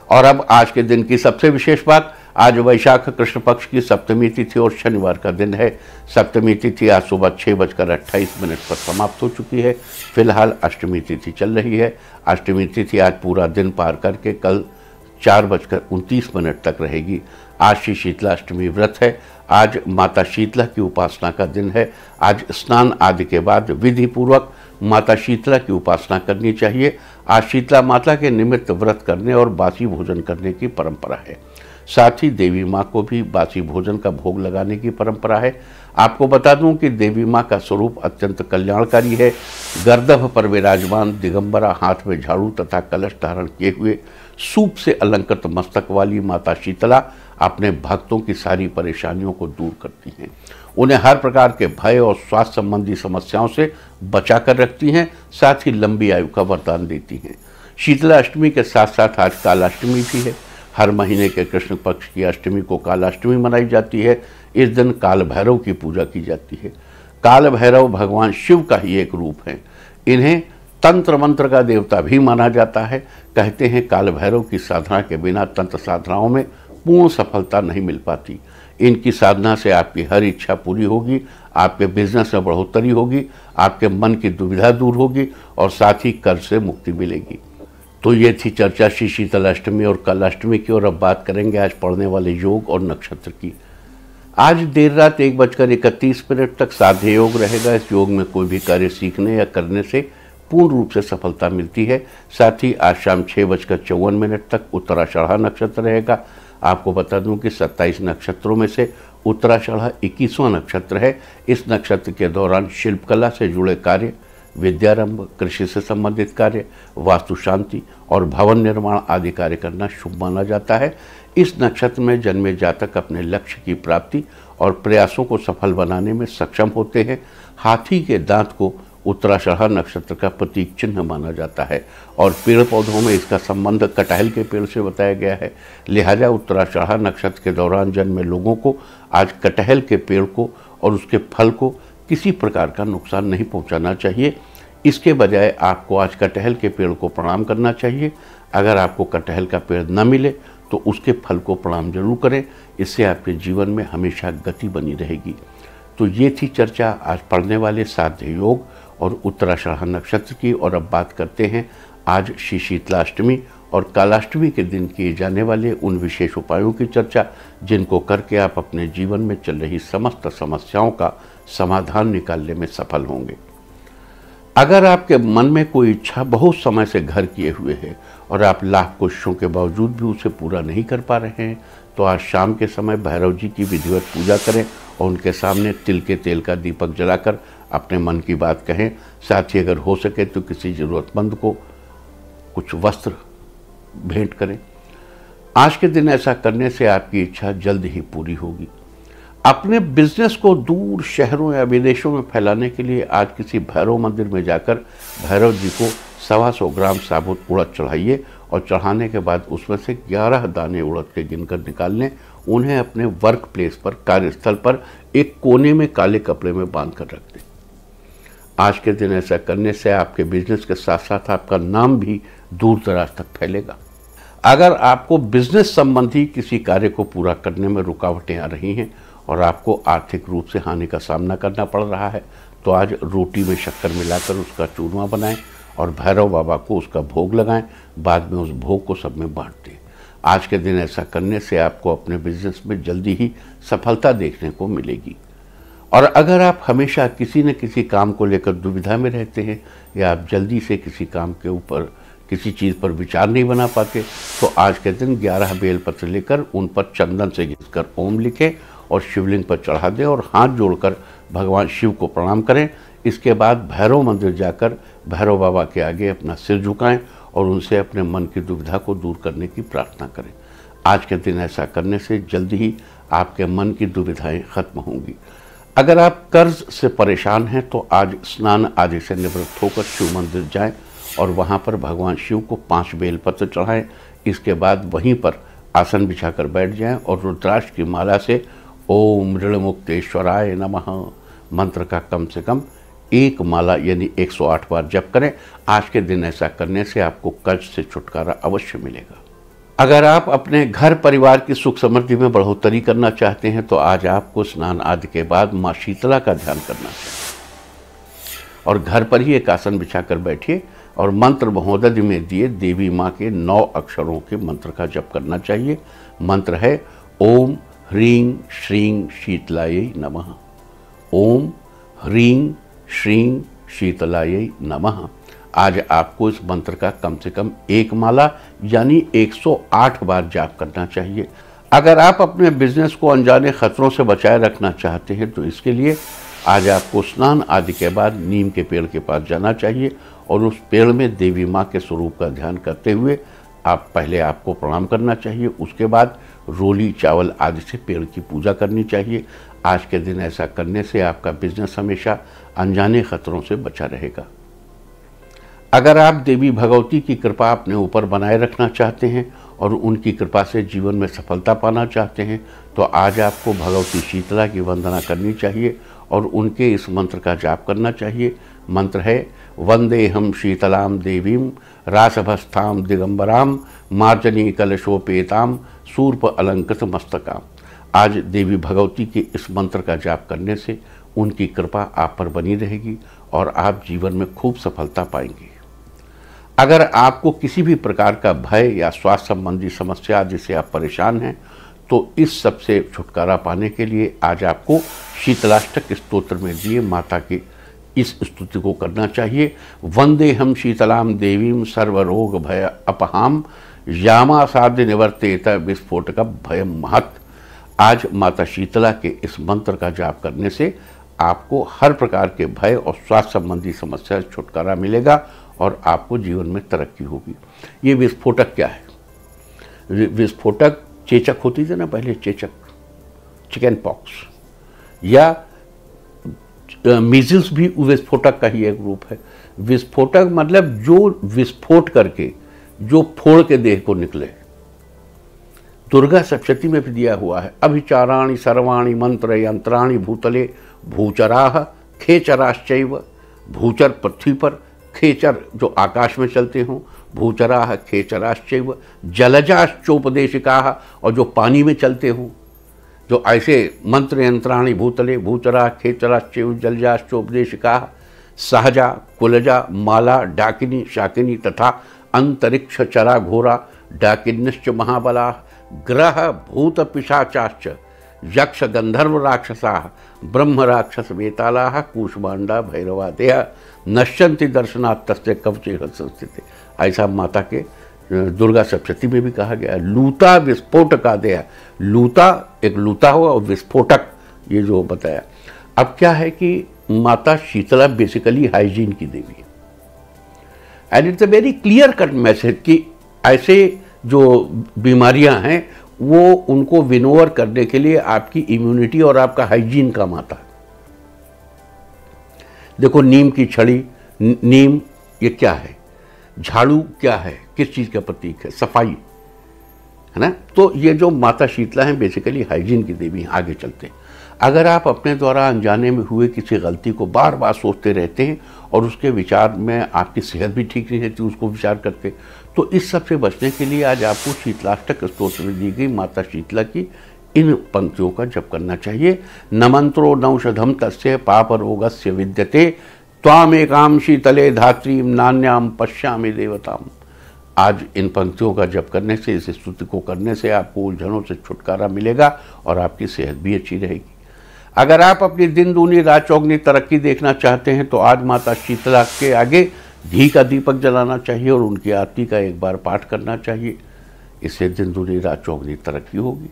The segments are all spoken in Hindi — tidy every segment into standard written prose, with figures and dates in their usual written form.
और अब आज के दिन की सबसे विशेष बात, आज वैशाख कृष्ण पक्ष की सप्तमी तिथि और शनिवार का दिन है। सप्तमी तिथि आज सुबह 6:28 पर समाप्त हो चुकी है। फिलहाल अष्टमी तिथि चल रही है। अष्टमी तिथि आज पूरा दिन पार करके कल 4:29 तक रहेगी। आज श्री शीतला अष्टमी व्रत है। आज माता शीतला की उपासना का दिन है। आज स्नान आदि के बाद विधि पूर्वक माता शीतला की उपासना करनी चाहिए। आज शीतला माता के निमित्त व्रत करने और बासी भोजन करने की परंपरा है। साथ ही देवी माँ को भी बासी भोजन का भोग लगाने की परंपरा है। आपको बता दूं कि देवी माँ का स्वरूप अत्यंत कल्याणकारी है। गर्दभ पर विराजमान दिगंबरा, हाथ में झाड़ू तथा कलश धारण किए हुए सूप से अलंकृत मस्तक वाली माता शीतला अपने भक्तों की सारी परेशानियों को दूर करती हैं। उन्हें हर प्रकार के भय और स्वास्थ्य संबंधी समस्याओं से बचा कर रखती हैं। साथ ही लंबी आयु का वरदान देती हैं। शीतला अष्टमी के साथ साथ आज कालाष्टमी भी है। हर महीने के कृष्ण पक्ष की अष्टमी को कालाष्टमी मनाई जाती है। इस दिन काल भैरव की पूजा की जाती है। काल भैरव भगवान शिव का ही एक रूप है। इन्हें तंत्र मंत्र का देवता भी माना जाता है। कहते हैं काल भैरव की साधना के बिना तंत्र साधनाओं में पूर्ण सफलता नहीं मिल पाती। इनकी साधना से आपकी हर इच्छा पूरी होगी, आपके बिजनेस में बढ़ोतरी होगी, आपके मन की दुविधा दूर होगी और साथ ही कर्ज से मुक्ति मिलेगी। तो ये थी चर्चा श्री शीतला अष्टमी और कल अष्टमी की। और अब बात करेंगे आज पढ़ने वाले योग और नक्षत्र की। आज देर रात 1:31 तक साध्य योग रहेगा। इस योग में कोई भी कार्य सीखने या करने से पूर्ण रूप से सफलता मिलती है। साथ ही आज शाम 6:54 तक उत्तराषाढ़ा नक्षत्र रहेगा। आपको बता दूं कि 27 नक्षत्रों में से उत्तराषाढ़ा 21वां नक्षत्र है। इस नक्षत्र के दौरान शिल्पकला से जुड़े कार्य, विद्यारंभ, कृषि से संबंधित कार्य, वास्तु शांति और भवन निर्माण आदि कार्य करना शुभ माना जाता है। इस नक्षत्र में जन्मे जातक अपने लक्ष्य की प्राप्ति और प्रयासों को सफल बनाने में सक्षम होते हैं। हाथी के दांत को उत्तराषाढ़ा नक्षत्र का प्रतीक चिन्ह माना जाता है और पेड़ पौधों में इसका संबंध कटहल के पेड़ से बताया गया है। लिहाजा उत्तराषाढ़ा नक्षत्र के दौरान जन्मे लोगों को आज कटहल के पेड़ को और उसके फल को किसी प्रकार का नुकसान नहीं पहुंचाना चाहिए। इसके बजाय आपको आज कटहल के पेड़ को प्रणाम करना चाहिए। अगर आपको कटहल का पेड़ न मिले तो उसके फल को प्रणाम जरूर करें। इससे आपके जीवन में हमेशा गति बनी रहेगी। तो ये थी चर्चा आज पढ़ने वाले साध्य योग और उत्तराषाढ़ा नक्षत्र की। और अब बात करते हैं आज श्री शीतला अष्टमी और कालाष्टमी के दिन किए जाने वाले उन विशेष उपायों की चर्चा, जिनको करके आप अपने जीवन में चल रही समस्त समस्याओं का समाधान निकालने में सफल होंगे। अगर आपके मन में कोई इच्छा बहुत समय से घर किए हुए है और आप लाख कोशिशों के बावजूद भी उसे पूरा नहीं कर पा रहे हैं, तो आज शाम के समय भैरव जी की विधिवत पूजा करें और उनके सामने तिल के तेल का दीपक जलाकर अपने मन की बात कहें। साथ ही अगर हो सके तो किसी ज़रूरतमंद को कुछ वस्त्र भेंट करें। आज के दिन ऐसा करने से आपकी इच्छा जल्द ही पूरी होगी। अपने बिजनेस को दूर शहरों या विदेशों में फैलाने के लिए आज किसी भैरव मंदिर में जाकर भैरव जी को 125 ग्राम साबुत उड़द चढ़ाइए और चढ़ाने के बाद उसमें से 11 दाने उड़द के गिनकर निकाल लें। उन्हें अपने वर्क प्लेस पर, कार्यस्थल पर एक कोने में काले कपड़े में बांध कर रख दें। आज के दिन ऐसा करने से आपके बिजनेस के साथ साथ आपका नाम भी दूर दराज तक फैलेगा। अगर आपको बिजनेस संबंधी किसी कार्य को पूरा करने में रुकावटें आ रही हैं और आपको आर्थिक रूप से हानि का सामना करना पड़ रहा है, तो आज रोटी में शक्कर मिलाकर उसका चूरमा बनाएं और भैरव बाबा को उसका भोग लगाएं। बाद में उस भोग को सब में बांट दें। आज के दिन ऐसा करने से आपको अपने बिजनेस में जल्दी ही सफलता देखने को मिलेगी। और अगर आप हमेशा किसी न किसी काम को लेकर दुविधा में रहते हैं या आप जल्दी से किसी काम के ऊपर, किसी चीज़ पर विचार नहीं बना पाते, तो आज के दिन 11 बेलपत्र लेकर उन पर चंदन से घिसकर ओम लिखें और शिवलिंग पर चढ़ा दें और हाथ जोड़कर भगवान शिव को प्रणाम करें। इसके बाद भैरव मंदिर जाकर भैरव बाबा के आगे अपना सिर झुकाएं और उनसे अपने मन की दुविधा को दूर करने की प्रार्थना करें। आज के दिन ऐसा करने से जल्दी ही आपके मन की दुविधाएं खत्म होंगी। अगर आप कर्ज से परेशान हैं तो आज स्नान आदि से निवृत्त होकर शिव मंदिर जाएं और वहां पर भगवान शिव को 5 बेलपत्र चढ़ाएं। इसके बाद वहीं पर आसन बिछाकर बैठ जाएं और रुद्राक्ष की माला से ओम ऋणमुक्तेश्वराय नमः मंत्र का कम से कम 1 माला यानी 108 बार जप करें। आज के दिन ऐसा करने से आपको कर्ज से छुटकारा अवश्य मिलेगा। अगर आप अपने घर परिवार की सुख समृद्धि में बढ़ोतरी करना चाहते हैं तो आज आपको स्नान आदि के बाद माँ शीतला का ध्यान करना चाहिए और घर पर ही एक आसन बिछाकर बैठिए और मंत्र महोदधि में दिए देवी माँ के 9 अक्षरों के मंत्र का जप करना चाहिए। मंत्र है ओम ह्रीं श्रीं शीतलायै नमः। ओम ह्रीं श्रीं शीतलायै नमः। आज आपको इस मंत्र का कम से कम 1 माला यानी 108 बार जाप करना चाहिए। अगर आप अपने बिजनेस को अनजाने खतरों से बचाए रखना चाहते हैं तो इसके लिए आज आपको स्नान आदि के बाद नीम के पेड़ के पास जाना चाहिए और उस पेड़ में देवी माँ के स्वरूप का ध्यान करते हुए पहले आपको प्रणाम करना चाहिए। उसके बाद रोली चावल आदि से पेड़ की पूजा करनी चाहिए। आज के दिन ऐसा करने से आपका बिजनेस हमेशा अनजाने खतरों से बचा रहेगा। अगर आप देवी भगवती की कृपा अपने ऊपर बनाए रखना चाहते हैं और उनकी कृपा से जीवन में सफलता पाना चाहते हैं तो आज आपको भगवती शीतला की वंदना करनी चाहिए और उनके इस मंत्र का जाप करना चाहिए। मंत्र है वंदेहम शीतलाम देवीम रासभस्थाम दिगंबराम मार्जनी कलशोपेताम सूर्प अलंकृत मस्तकाम। आज देवी भगवती के इस मंत्र का जाप करने से उनकी कृपा आप पर बनी रहेगी और आप जीवन में खूब सफलता पाएंगे। अगर आपको किसी भी प्रकार का भय या स्वास्थ्य संबंधी समस्या जिससे आप परेशान हैं तो इस सब से छुटकारा पाने के लिए आज आपको शीतलाष्टक स्तोत्र में दिए माता की इस स्तुति को करना चाहिए। वंदेहम शीतलाम देवीम सर्वरोग भय अपहाम यामा साध्य निवर्तेत विस्फोटक भयम महत। आज माता शीतला के इस मंत्र का जाप करने से आपको हर प्रकार के भय और स्वास्थ्य संबंधी समस्या से छुटकारा मिलेगा और आपको जीवन में तरक्की होगी। ये विस्फोटक क्या है? विस्फोटक चेचक होती थी ना पहले, चेचक, चिकन पॉक्स या मीजल्स भी विस्फोटक का ही एक रूप है। विस्फोटक मतलब जो विस्फोट करके जो फोड़ के देह को निकले। दुर्गा सप्तशती में भी दिया हुआ है अभिचाराणि सर्वाणि मंत्र यंत्राणि भूतले भूचराह खेचराश्चैव। भूचर पृथ्वी पर, खेचर जो आकाश में चलते हों, भूचराह खेचराश्चैव जलजाश्चोपदेशिकाः और जो पानी में चलते हों, जो ऐसे मंत्र यंत्राणि भूतले भूचराह खेचराश्चैव जलजाश्चोपदेशिकाः सहजा कुलजा माला डाकिनी शाकिनी तथा अंतरिक्ष चरा घोरा डाकिन्यश्च महाबला ग्रह भूत पिशाचाश्च यक्ष गंधर्व राक्षसाः ब्रह्म राक्षस वेतालाः कूष्मांडा भैरवादयः नश्यन्ति दर्शनात् तस्य कवचे संस्थिते। ऐसा माता के दुर्गा सप्तशती में भी कहा गया। लूता विस्फोटकादय, लूता एक लूता हुआ और विस्फोटक ये जो बताया। अब क्या है कि माता शीतला बेसिकली हाइजीन की देवी है and it's a very clear cut message कि ऐसे जो बीमारियां हैं वो उनको विनोवर करने के लिए आपकी इम्यूनिटी और आपका हाइजीन काम आता है। देखो नीम की छड़ी, नीम ये क्या है? झाड़ू क्या है? किस चीज़ का प्रतीक है? सफाई है ना। तो ये जो माता शीतला हैं बेसिकली हाइजीन की देवी हैं। आगे चलते हैं। अगर आप अपने द्वारा अनजाने में हुए किसी गलती को बार बार सोचते रहते हैं और उसके विचार में आपकी सेहत भी ठीक नहीं रहती उसको विचार करते, तो इस सब से बचने के लिए आज आपको शीतलाष्टक स्तोत्र में दी गई माता शीतला की इन पंक्तियों का जप करना चाहिए। न मंत्रो नौषधम तस्य पाप रोगस्य विद्यते त्वामेकां शीतले धात्रीं नान्याम पश्यामि देवताम। आज इन पंक्तियों का जप करने से, इस स्तुति को करने से आपको उलझनों से छुटकारा मिलेगा और आपकी सेहत भी अच्छी रहेगी। अगर आप अपनी दिन दूनी रात चौगनी तरक्की देखना चाहते हैं तो आज माता शीतला के आगे घी का दीपक जलाना चाहिए और उनकी आरती का एक बार पाठ करना चाहिए। इससे दिन दूनी रात चौगनी तरक्की होगी।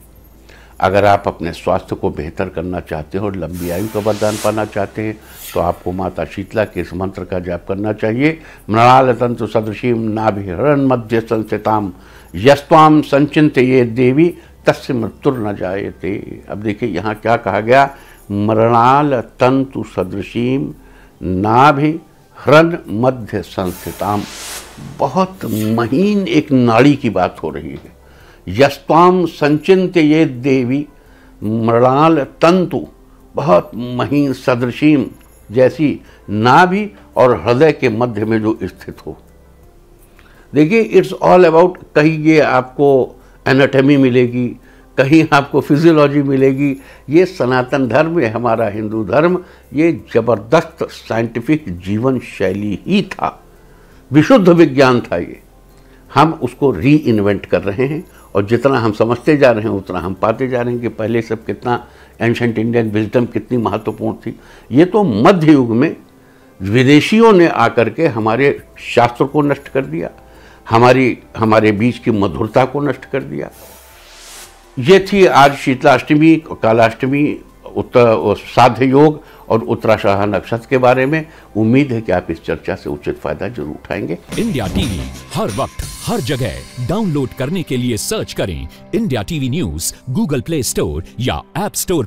अगर आप अपने स्वास्थ्य को बेहतर करना चाहते हो और लंबी आयु का वरदान पाना चाहते हैं तो आपको माता शीतला के इस मंत्र का जाप करना चाहिए। मृणाल तंतु सदृशीम नाभिहरण मध्य संस्थिताम यस्त्वाम संचिंतये देवी तस्य मृत्युर न जायते। अब देखिए यहाँ क्या कहा गया, मृणाल तंतु सदृशीम नाभिहरण मध्य संस्थिताम। बहुत महीन एक नाड़ी की बात हो रही है। यस्त्वाम संचिंतये देवी, मृणाल तंतु बहुत महीन, सदृशीम जैसी, नाभि और हृदय के मध्य में जो स्थित हो। देखिए, इट्स ऑल अबाउट, कहीं ये आपको एनाटॉमी मिलेगी, कहीं आपको फिजियोलॉजी मिलेगी। ये सनातन धर्म है, हमारा हिंदू धर्म, ये जबरदस्त साइंटिफिक जीवन शैली ही था, विशुद्ध विज्ञान था। ये हम उसको री इन्वेंट कर रहे हैं, और जितना हम समझते जा रहे हैं उतना हम पाते जा रहे हैं कि पहले सब कितना एंशंट इंडियन विजडम कितनी महत्वपूर्ण थी। ये तो मध्य युग में विदेशियों ने आकर के हमारे शास्त्र को नष्ट कर दिया, हमारे बीच की मधुरता को नष्ट कर दिया। ये थी आज शीतलाष्टमी, कालाष्टमी, साध्य योग और उत्तराषाढ़ नक्षत्र के बारे में। उम्मीद है कि आप इस चर्चा से उचित फायदा जरूर उठाएंगे। इंडिया टीवी हर वक्त हर जगह डाउनलोड करने के लिए सर्च करें India TV news Google play store या ऐप स्टोर